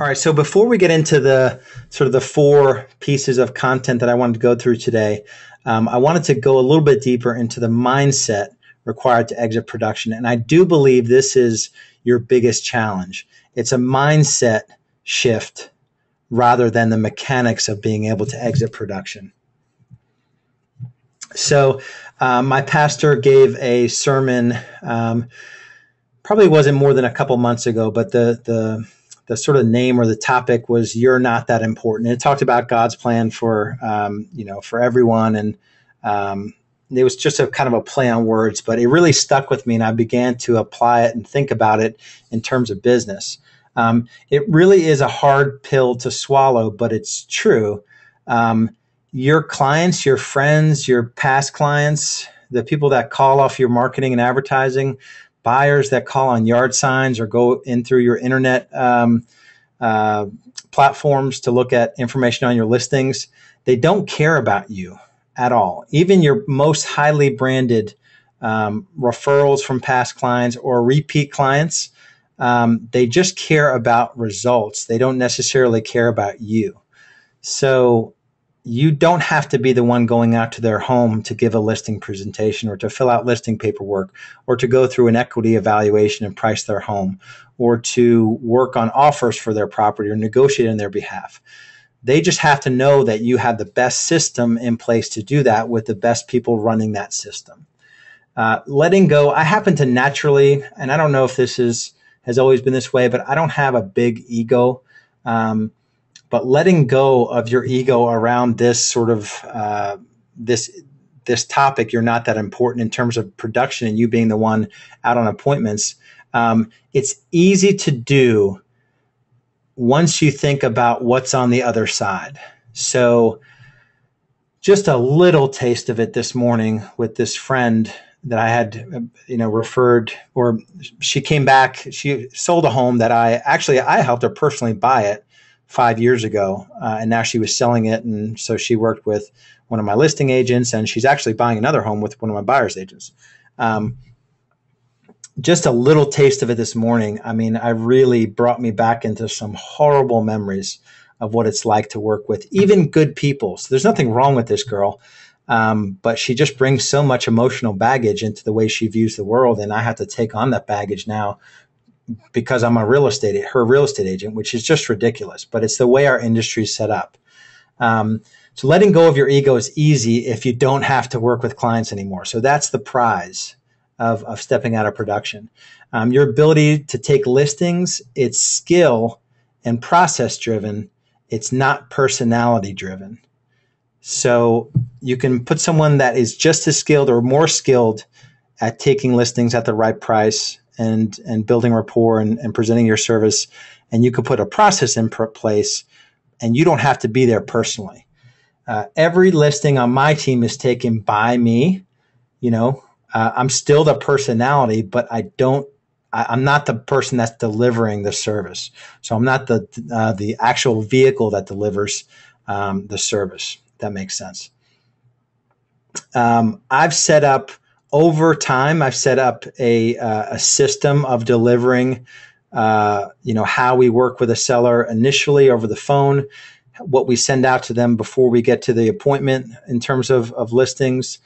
All right, so before we get into the sort of the four pieces of content that I wanted to go through today, I wanted to go a little bit deeper into the mindset required to exit production. And I do believe this is your biggest challenge. It's a mindset shift rather than the mechanics of being able to exit production. So my pastor gave a sermon, probably wasn't more than a couple months ago, but the sort of name or the topic was "You're Not That Important." It talked about God's plan for for everyone, and it was just a kind of a play on words, but it really stuck with me, and I began to apply it and think about it in terms of business. It really is a hard pill to swallow, but it's true. Your clients, your friends, your past clients, the people that call off your marketing and advertising, buyers that call on yard signs or go in through your internet platforms to look at information on your listings, they don't care about you at all. Even your most highly branded referrals from past clients or repeat clients, they just care about results. They don't necessarily care about you. So you don't have to be the one going out to their home to give a listing presentation or to fill out listing paperwork or to go through an equity evaluation and price their home or to work on offers for their property or negotiate on their behalf. They just have to know that you have the best system in place to do that with the best people running that system. Letting go, I happen to naturally, and I don't know if this has always been this way, but I don't have a big ego. But letting go of your ego around this sort of this topic, you're not that important in terms of production and you being the one out on appointments. It's easy to do once you think about what's on the other side. So just a little taste of it this morning with this friend that I had, referred, or she came back, she sold a home that I helped her personally buy it 5 years ago, and now she was selling it, and so she worked with one of my listing agents, and she's actually buying another home with one of my buyer's agents. Just a little taste of it this morning. I mean, I really brought me back into some horrible memories of what it's like to work with even good people. So there's nothing wrong with this girl, but she just brings so much emotional baggage into the way she views the world, and I have to take on that baggage now because I'm her real estate agent, which is just ridiculous, but it's the way our industry is set up. So letting go of your ego is easy if you don't have to work with clients anymore. So that's the prize of stepping out of production. Your ability to take listings, it's skill and process driven. It's not personality driven. So you can put someone that is just as skilled or more skilled at taking listings at the right price and building rapport and presenting your service. And you could put a process in place and you don't have to be there personally. Every listing on my team is taken by me. I'm still the personality, but I'm not the person that's delivering the service. So I'm not the actual vehicle that delivers the service. If that makes sense. Over time, I've set up a system of delivering, how we work with a seller initially over the phone, what we send out to them before we get to the appointment in terms of listings,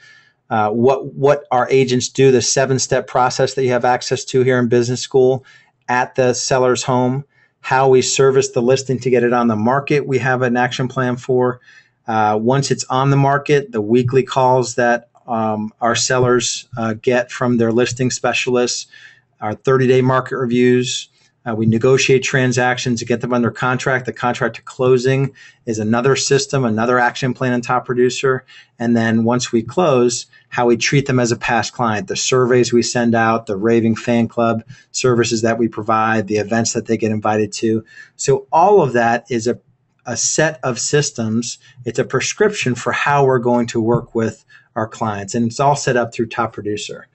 what our agents do, the 7-step process that you have access to here in business school at the seller's home, how we service the listing to get it on the market. We have an action plan for. Once it's on the market, the weekly calls that our sellers get from their listing specialists, our 30-day market reviews. We negotiate transactions to get them under contract. The contract to closing is another system, another action plan and top producer. And then once we close, how we treat them as a past client, the surveys we send out, the raving fan club services that we provide, the events that they get invited to. So all of that is a set of systems. It's a prescription for how we're going to work with our clients. And it's all set up through Top Producer.